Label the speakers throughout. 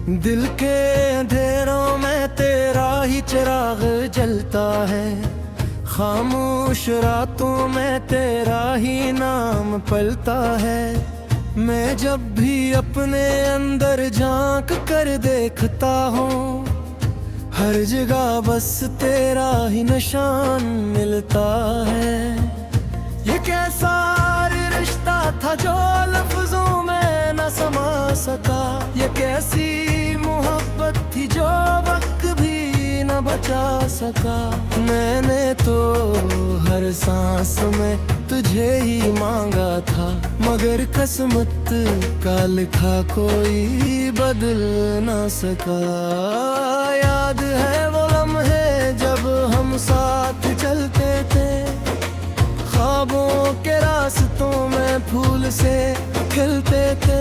Speaker 1: दिल के अंधेरों में तेरा ही चिराग जलता है, खामोश रातों में तेरा ही नाम पलता है। मैं जब भी अपने अंदर झांक कर देखता हूँ, हर जगह बस तेरा ही निशान मिलता है। ये कैसा रिश्ता था जो लफ्जों में न समा सका, ये कैसी मोहब्बत थी जो वक्त भी न बचा सका। मैंने तो हर सांस में तुझे ही मांगा था, मगर किस्मत का लिखा कोई बदल ना सका। याद है वो लम्हे जब हम साथ चलते थे, ख्वाबों के रास्तों में फूल से खिलते थे।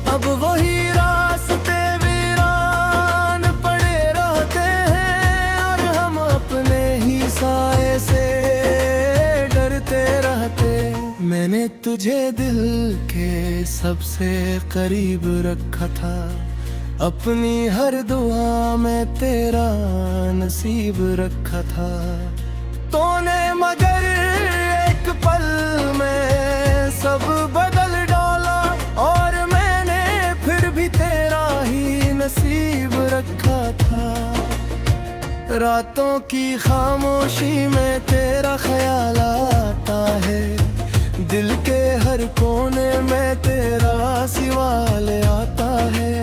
Speaker 1: अब वही रास्ते वीरान पड़े रहते हैं, और हम अपने ही साए से डरते रहते। मैंने तुझे दिल के सबसे करीब रखा था, अपनी हर दुआ में तेरा नसीब रखा था। तूने मगर एक पल में सब बदल डाला, और मैंने फिर भी तेरा ही नसीब रखा था। रातों की खामोशी में तेरा ख्याल आता है, दिल के हर कोने में तेरा सवाल आता है।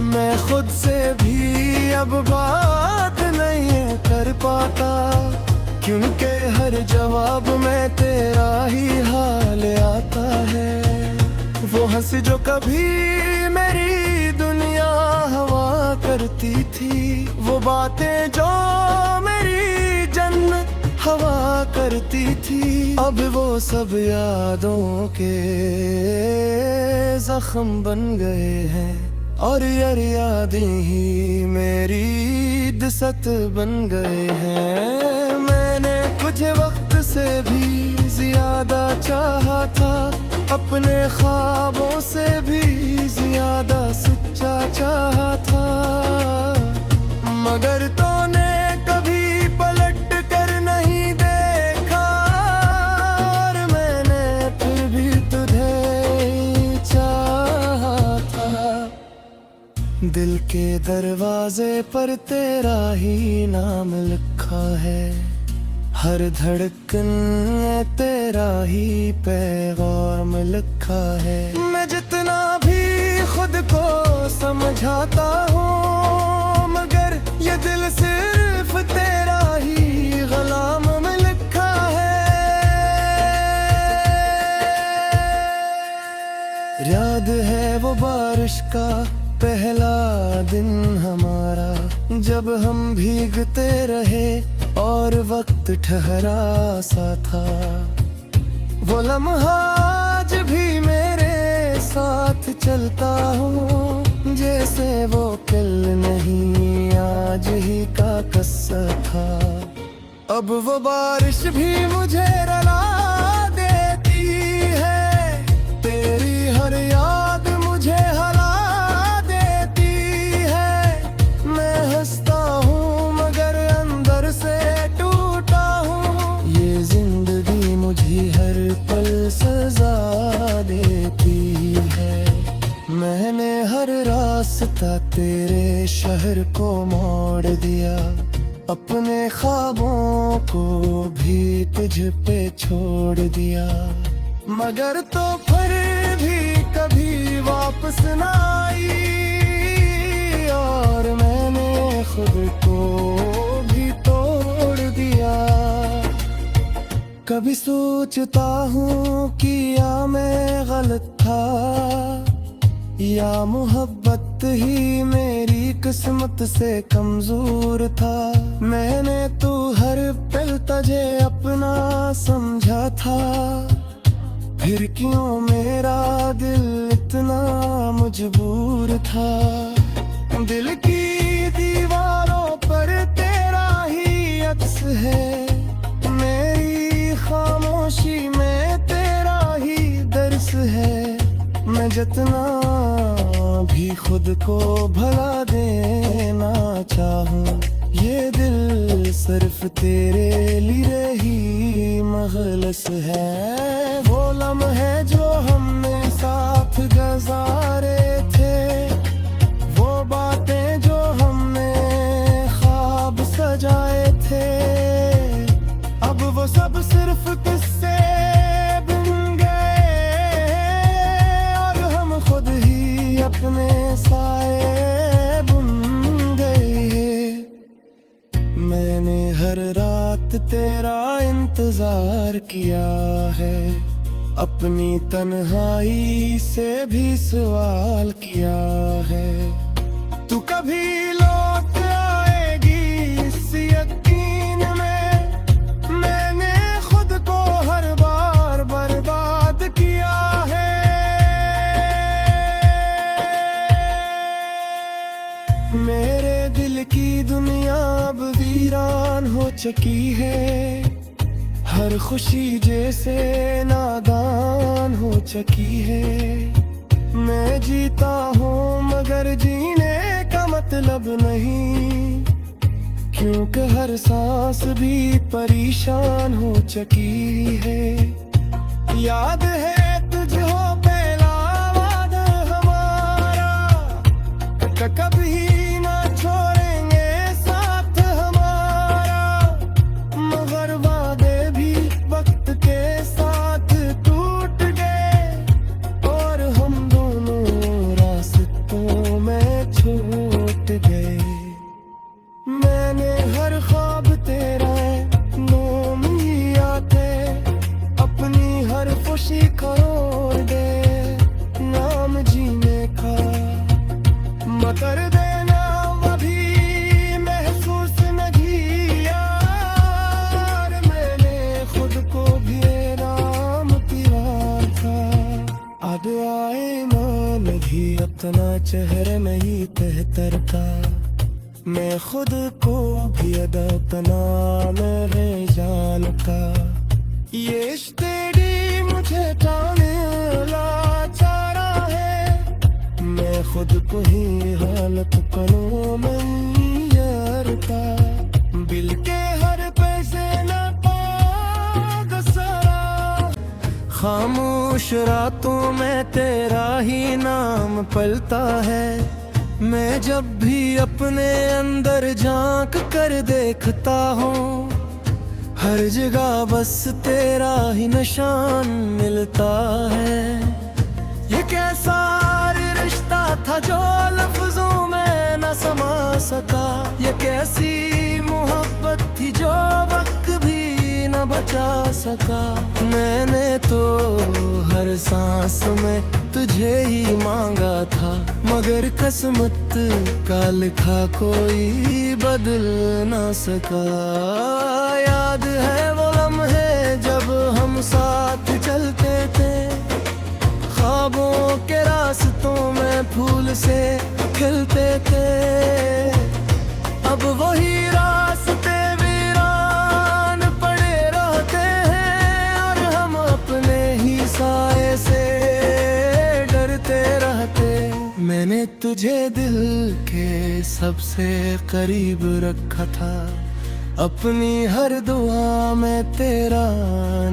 Speaker 1: मैं खुद से भी अब बात नहीं कर पाता, क्योंकि हर जवाब में तेरा ही हाल आता है। वो हंस जो कभी मेरी दुनिया हवा करती थी, वो बातें जो मेरी जन्नत हवा करती थी, अब वो सब यादों के जख्म बन गए हैं, और यादें ही मेरी दस्त बन गए हैं। मैंने कुछ वक्त से भी ज्यादा चाहा था, अपने ख्वाबों से भी ज्यादा सच्चा चाहा था, मगर तूने कभी पलट कर नहीं देखा, और मैंने फिर भी तुझे चाहा था। दिल के दरवाजे पर तेरा ही नाम लिखा है, हर धड़कन में तेरा ही पैगाम लिखा है। मैं जितना भी खुद को समझाता हूँ, मगर ये दिल सिर्फ तेरा ही गुलाम में लिखा है। याद है वो बारिश का पहला दिन हमारा, जब हम भीगते रहे और वक्त ठहरा सा था। वो लम्हा आज भी मेरे साथ चलता हूँ, जैसे वो कल नहीं आज ही का किस्सा था। अब वो बारिश भी मुझे रुला देती है, तेरी हर याद मुझे हला देती है। मैं हंसता हूँ मगर अंदर से टूटा हूँ, ये जिंदगी मुझे हर पल सजा देती है। मैंने हर रास्ता तेरे शहर को मोड़ दिया, अपने ख्वाबों को भी तुझ पे छोड़ दिया, मगर तो फिर भी कभी वापस ना आई, और मैंने खुद को भी तोड़ दिया। कभी सोचता हूँ कि या मैं गलत था, या मोहब्बत ही मेरी किस्मत से कमजोर था। मैंने तो हर पल तुझे अपना समझा था, फिर क्यों मेरा दिल इतना मजबूर था। दिल की दीवारों पर तेरा ही अक्स है, मेरी खामोशी में तेरा ही दर्स है। मैं जितना भी खुद को भला देना चाहूं, ये दिल सिर्फ तेरे लिए ही मखलस है। वो लम्हे जो हमने साथ गुजारे थे, वो बातें जो हमने ख्वाब सजाए थे, अब वो सब सिर्फ किस्से बन गए और हम खुद ही अपने साए बुन गए। मैंने हर रात तेरा इंतजार किया है, अपनी तन्हाई से भी सवाल किया है। तू कभी लौट आएगी इस यकीन में, मैंने खुद को हर बार बर्बाद किया है। मेरे दिल की दुनिया अब वीरान हो चुकी है, हर खुशी जैसे नादान हो चुकी है। मैं जीता हूँ मगर जीने का मतलब नहीं, क्योंकि हर सांस भी परेशान हो चुकी है। याद है तुझे हो पहला वादा हमारा, कभी ना छोड़ेंगे साथ हमारा, मगर वादे भी वक्त के साथ टूट गए और हम दोनों रास्तों में छूट गए। मैंने हर ख्वाब तेरा नाम लिया थे, अपनी हर खुशी करोड़ दे नाम जीने का, मगर देना अभी महसूस नहीं यार, मैंने खुद को भी नाम दिया था। अब आए मान भी अपना चेहरा नहीं बेहतर का, मैं खुद को भी अदा अपना मेरे जान का। ये इश्क तेरी मुझे जाने लाचारा है, मैं खुद को ही हालत करूं मैं यार का। बिल के हर पैसे न पाग सारा, खामोश रातों में तेरा ही नाम पलता है। मैं जब भी अपने अंदर झांक कर देखता हूँ, हर जगह बस तेरा ही निशान मिलता है। ये कैसा रिश्ता था जो लफ्जों में न समा सका, ये कैसी मोहब्बत थी जो वक्त भी न बचा सका। मैंने तो हर सांस में तुझे ही मांगा था, मगर किस्मत का लिखा कोई बदल ना सका। याद है वो लम्हे जब हम साथ चलते थे, ख्वाबों के रास्तों में फूल से खिलते थे। अब वही रास्ते वीरान पड़े रहते हैं और हम अपने ही साए से डरते रहते। मैंने तुझे दिल के सबसे करीब रखा था, अपनी हर दुआ में तेरा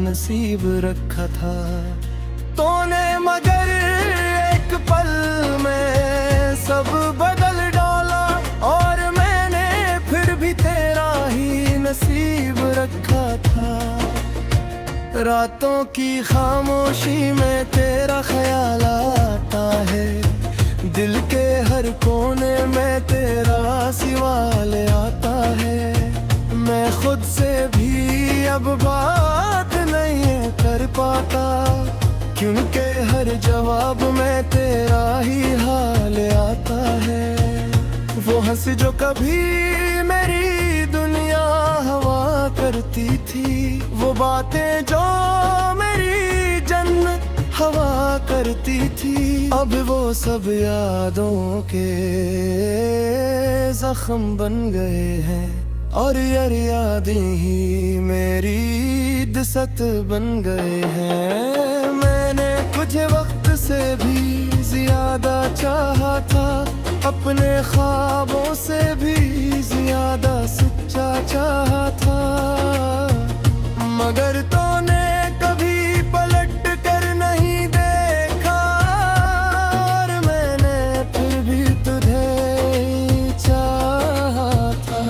Speaker 1: नसीब रखा था। तूने मगर एक पल में सब बदल डाला और मैंने फिर भी तेरा ही नसीब रखा था। रातों की खामोशी में तेरा ख्याल आता है, दिल के हर कोने में तेरा सवाल आता है। मैं खुद से भी अब बात नहीं कर पाता, क्योंकि हर जवाब में तेरा ही हाल आता है। वो हंस जो कभी मेरी दुनिया हवा करती थी, वो बातें जो मेरी जन्नत हवा करती थी, अब वो सब यादों के जख्म बन गए हैं और यादें ही मेरी दस्त बन गए हैं। मैंने कुछ वक्त से भी ज्यादा चाहा था, अपने ख्वाबों से भी ज्यादा सच्चा चाहा था। मगर तूने कभी पलट कर नहीं देखा, और मैंने फिर भी तुझे चाहा था।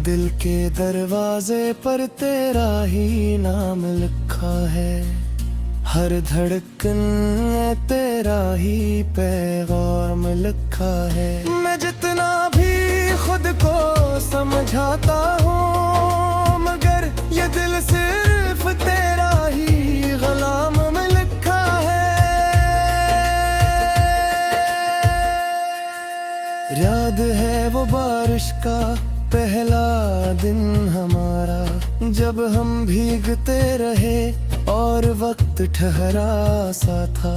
Speaker 1: दिल के दरवाजे पर तेरा ही नाम लिखा है, हर धड़कन में तेरा ही पैगाम लिखा है। मैं जितना भी खुद को समझाता हूँ, मगर ये दिल सिर्फ तेरा ही गुलाम में लिखा है। याद है वो बारिश का पहला दिन हमारा, जब हम भीगते रहे और वक्त ठहरा सा था।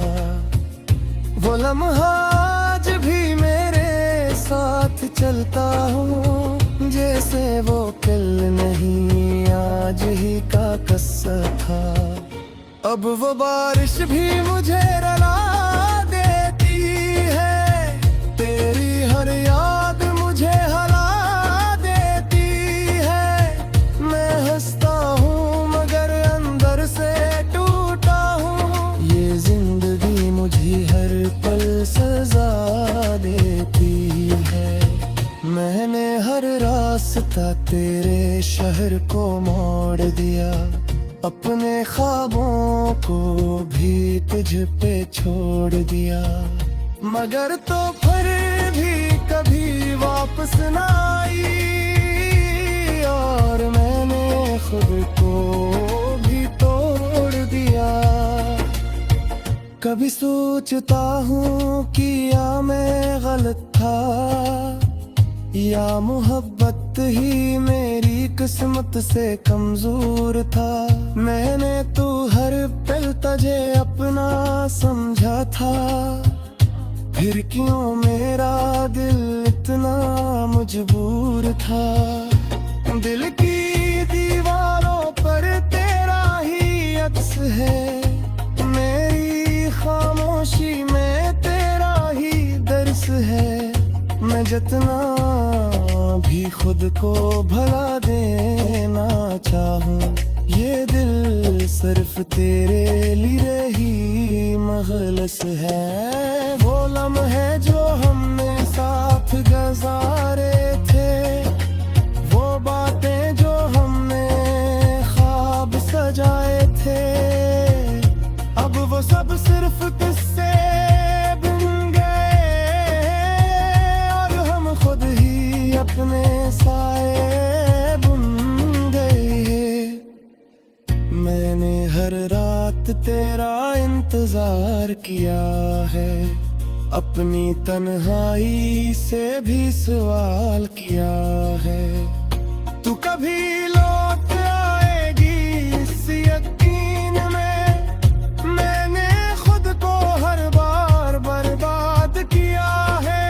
Speaker 1: वो लम्हा आज भी मेरे साथ चलता हूँ, जैसे वो कल नहीं आज ही का किस्सा था। अब वो बारिश भी मुझे रुला देती है, तेरी हर याद मुझे हला देती है। मैं हंसता हूँ मगर अंदर से टूटा हूँ, ये जिंदगी मुझे हर पल सजा देती है। मैंने हर रास्ता तेरे शहर को मोड़ दिया, अपने ख्वाबों को भी तुझ पे छोड़ दिया। मगर तो फिर भी कभी वापस ना आई, और मैंने खुद को भी तोड़ दिया। कभी सोचता हूँ कि या मैं गलत था, या मोहब्बत ही मेरी किस्मत से कमजोर था। मैंने तो हर पल तुझे अपना समझा था, फिर क्यों मेरा दिल इतना मजबूर था। दिल की दीवारों पर तेरा ही अक्स है, मेरी खामोशी में तेरा ही दर्स है। मैं जितना भी खुद को भला देना चाहूँ, ये दिल सिर्फ तेरे लिए ही मखलस है। वो लम्हे जो हमने साथ गुजारे थे, वो बातें जो हमने ख्वाब सजाए थे, अब वो सब सिर्फ किस्से बन गए, और हम खुद ही अपने साए बुन गए। मैंने हर रात तेरा इंतजार किया है, अपनी तन्हाई से भी सवाल किया है। तू कभी लौट आएगी इस यकीन में, मैंने खुद को हर बार बर्बाद किया है।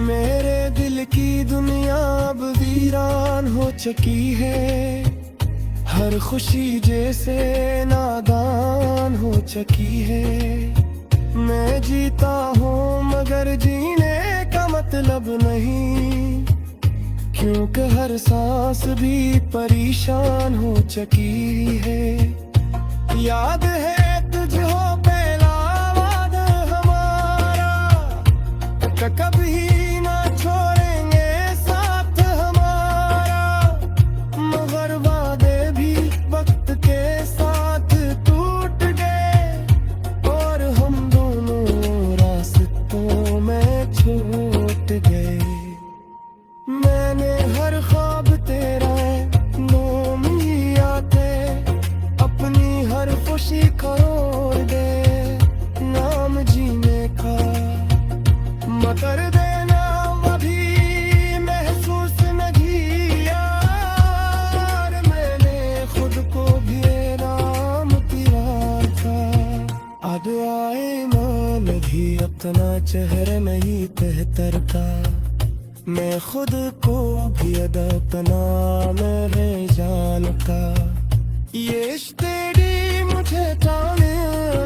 Speaker 1: मेरे दिल की दुनिया अब वीरान हो चुकी है, हर खुशी जैसे नादान हो चुकी है। मैं जीता हूँ मगर जीने का मतलब नहीं, क्योंकि हर सांस भी परेशान हो चुकी है। याद है तुझे हो पहला वादा हमारा, कभी ना छोड़ेंगे साथ हमारा। मगर वादे भी वक्त के साथ टूट गए, और हम दोनों रास्तों में छूट गए। मैंने हर ख्वाब तेरा नाम लिया थे, अपनी हर खुशी करोड़ दे नाम जीने का। मगर देना अभी महसूस नहीं यार, मैंने खुद को भी नाम दिया था। अब आए मान भी अपना चेहरा नहीं बेहतर का, मैं खुद को भी अदा अपना मेरे जान का। ये इश्क तेरी मुझे जाने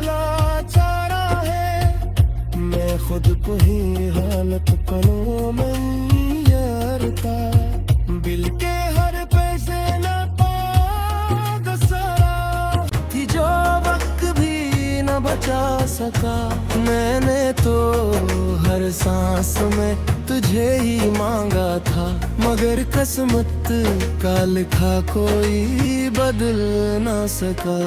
Speaker 1: लाचारा है, मैं खुद को ही हालत पलों में यारता, बिल के हर पैसे न पाग सरा थी जो वक्त भी न बचा सका। मैंने तो हर सांस में तुझे ही मांगा था, मगर किस्मत का लिखा कोई बदल ना सका।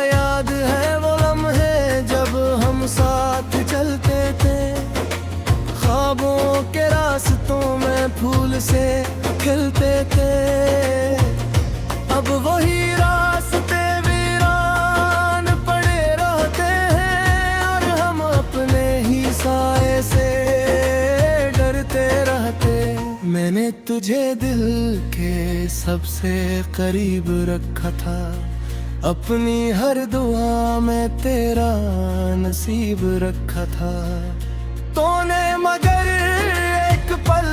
Speaker 1: याद है वो लम्हे जब हम साथ चलते थे, ख्वाबों के रास्तों में फूल से खिलते थे। अब वही रास्ते वीरान पड़े रहते हैं, और हम अपने ही साए से मैंने तुझे दिल के सबसे करीब रखा था, अपनी हर दुआ में तेरा नसीब रखा था तूने, मगर एक पल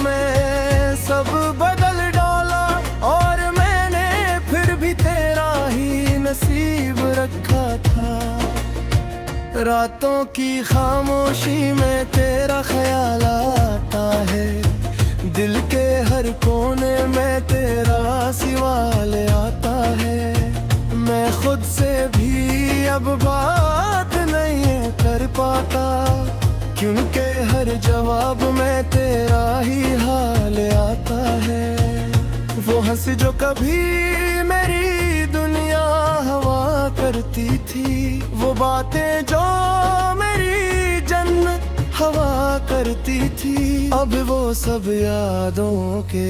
Speaker 1: में सब बदल डाला, और मैंने फिर भी तेरा ही नसीब रखा था। रातों की खामोशी में तेरा ख्याल आता है, दिल के हर कोने में तेरा सवाल आता है। मैं खुद से भी अब बात नहीं कर पाता, क्योंकि हर जवाब में तेरा ही हाल आता है। वो हंस जो कभी मेरी दुनिया हवा करती थी, वो बातें जो मेरी जन्नत हवा करती थी, अब वो सब यादों के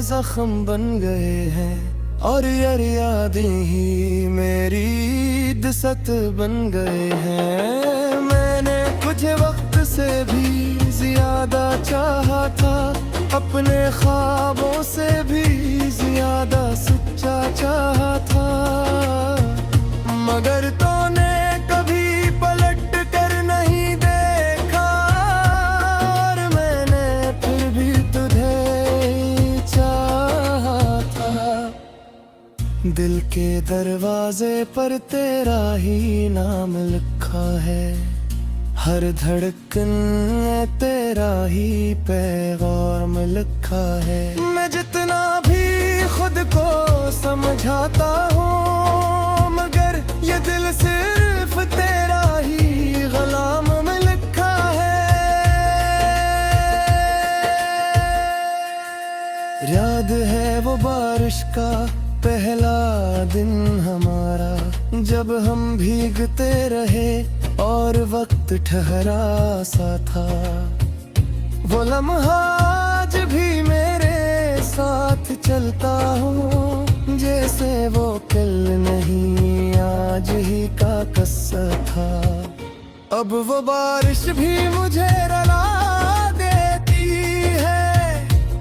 Speaker 1: जख्म बन गए हैं, और यादें ही मेरी दस्त बन गए हैं। मैंने कुछ वक्त से भी ज्यादा चाहा था, अपने ख्वाबों से भी ज्यादा सच्चा चाहा था, मगर तूने कभी पलट कर नहीं देखा, और मैंने फिर भी तुझे चाहा था। दिल के दरवाजे पर तेरा ही नाम लिखा है, हर धड़कन में तेरा ही पैगाम लिखा है। मैं जितना भी खुद को समझाता हूँ, मगर ये दिल सिर्फ तेरा ही गुलाम में लिखा है। याद है वो बारिश का पहला दिन हमारा, जब हम भीगते रहे और वक्त ठहरा सा था। वो लम्हा आज भी मेरे साथ चलता हूँ, जैसे वो कल नहीं आज ही का किस्सा था। अब वो बारिश भी मुझे रुला देती है,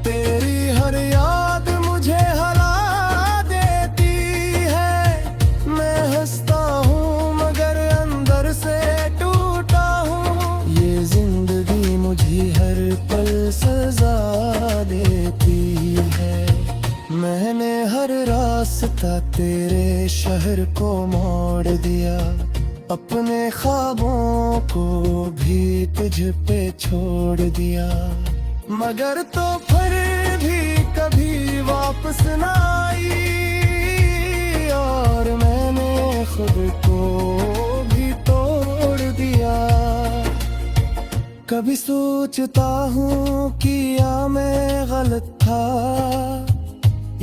Speaker 1: तेरी हर याद मुझे हला देती है। मैं हंसता हूँ मगर अंदर से टूटा हूँ, ये जिंदगी मुझे हर पल सजा देती है। मैंने हर रास्ता तेरे शहर को मोड़ दिया, अपने ख्वाबों को भी तुझ पे छोड़ दिया, मगर तो फिर भी कभी वापस ना आई। और मैंने खुद को भी तोड़ दिया। कभी सोचता हूँ कि या मैं गलत था,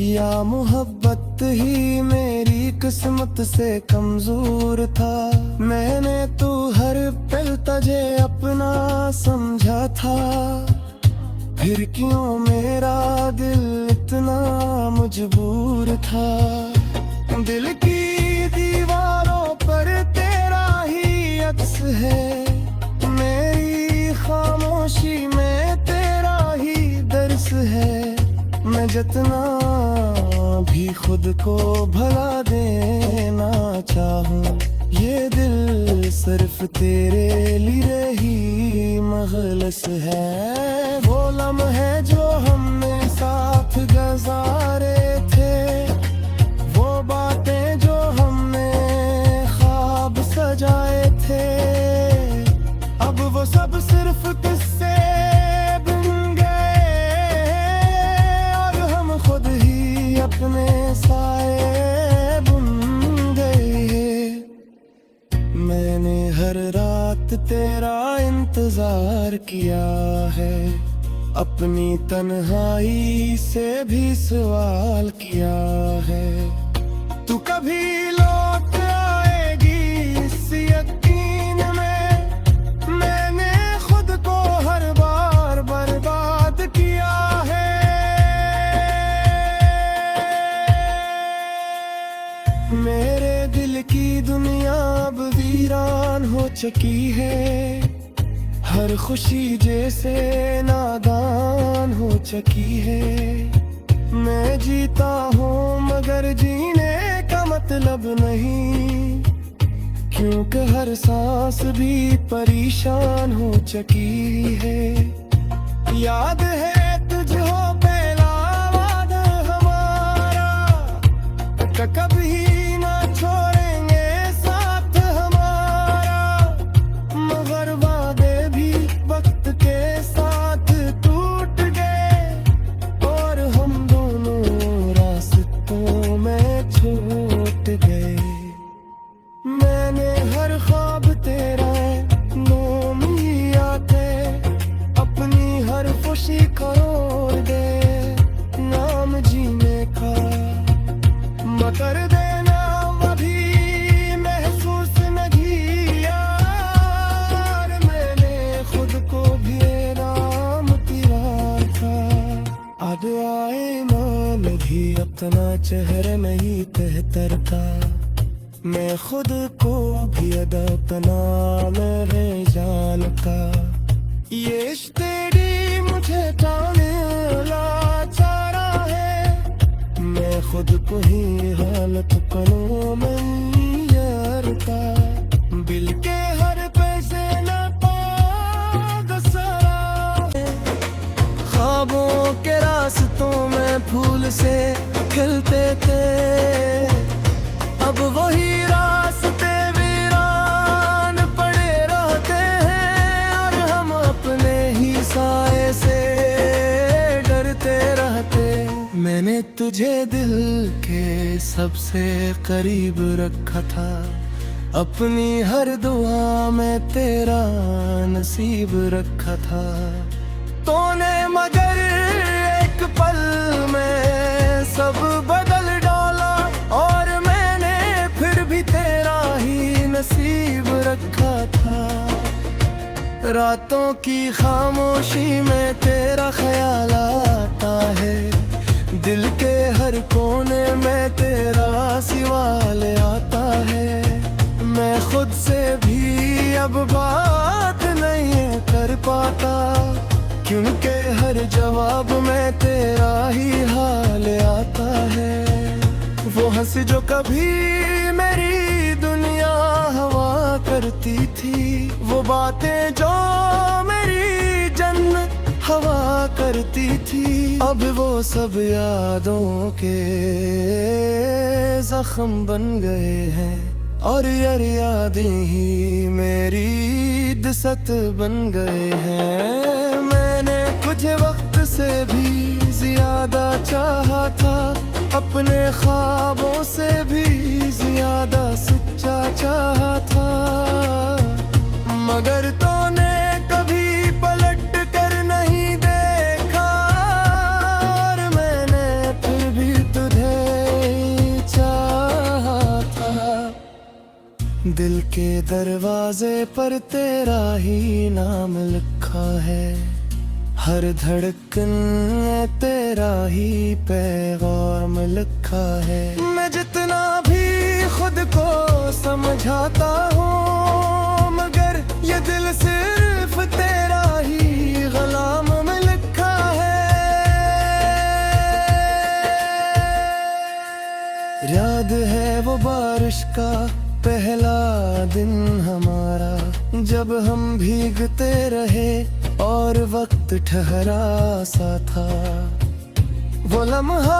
Speaker 1: या मोहब्बत ही मेरी किस्मत से कमजोर था। मैंने तो हर पल तुझे अपना समझा था, फिर क्यों मेरा दिल इतना मजबूर था। दिल की दीवारों पर तेरा ही अक्स है, मेरी खामोशी में तेरा ही दर्स है। मैं जितना भी खुद को भला देना चाहूँ, ये दिल सिर्फ तेरे लिए ही मखलस है। वो लम्हे जो हमने साथ गुजारे थे, इंतजार किया है, अपनी तन्हाई से भी सवाल किया है। तू कभी लौट आएगी इस यकीन में, मैंने खुद को हर बार बर्बाद किया है। मेरे दिल की दुनिया अब वीरान हो चुकी है, हर खुशी जैसे नादान हो चुकी है। मैं जीता हूँ मगर जीने का मतलब नहीं, क्योंकि हर सांस भी परेशान हो चुकी है। याद है तुझे पहला वादा हमारा, कभी ना छोड़ेंगे साथ हमारा, मगर वादे भी वक्त के साथ टूट गए और हम दोनों रास्तों में छूट गए। मैंने हर ख्वाब तेरा नाम लिया थे, अपनी हर खुशी खरोड़ दे नाम जीने का, मगर देना अभी महसूस नहीं यार, मैंने खुद को भी नाम तेरा था। अब आए मान भी अपना चेहरा नहीं कहता, मैं खुद को भी अपना मेरे जानता। ये तेरी मुझे ताने लाचारा है, मैं खुद को ही हालत करूं मैं यार का। बिल के हर पैसे न पागसरा, ख्वाबों के रास्तों में फूल से खिलते थे, अब वही रास्ते वीरान पड़े रहते हैं, और हम अपने ही साए से डरते रहते। मैंने तुझे दिल के सबसे करीब रखा था, अपनी हर दुआ में तेरा नसीब रखा था। तूने मगर एक पल में सब बदल डाला, और तेरा ही नसीब रखा था। रातों की खामोशी में तेरा ख्याल आता है, दिल के हर कोने में तेरा सवाल आता है। मैं खुद से भी अब बात नहीं कर पाता, क्योंकि हर जवाब में तेरा ही हाल आता है। वो हंस जो कभी मेरी दुनिया हवा करती थी, वो बातें जो मेरी जन्नत हवा करती थी, अब वो सब यादों के जख्म बन गए हैं, और यादें ही मेरी दस्त बन गए हैं। मैंने कुछ वक्त से भी ज्यादा चाहा था, अपने ख्वाबों से भी ज्यादा सच्चा चाहा था, मगर तूने कभी पलट कर नहीं देखा, और मैंने फिर भी तुझे चाहा था। दिल के दरवाजे पर तेरा ही नाम लिखा है, हर धड़कन में तेरा ही पैगाम लिखा है। मैं जितना भी खुद को समझाता हूँ, मगर ये दिल सिर्फ तेरा ही गलाम में लिखा है। याद है वो बारिश का पहला दिन हमारा, जब हम भीगते रहे और वक्त ठहरा सा था। वो लम्हा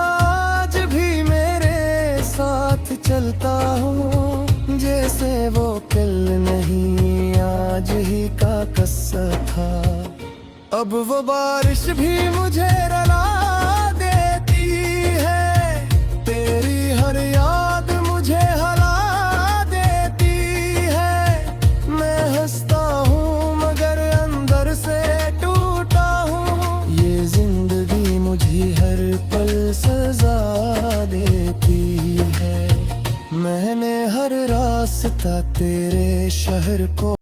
Speaker 1: आज भी मेरे साथ चलता हूँ, जैसे वो कल नहीं आज ही का किस्सा था। अब वो बारिश भी मुझे रुला देती है, तेरी हर याद मुझे हला देती है। मैं हंसता हूँ मगर अंदर घर को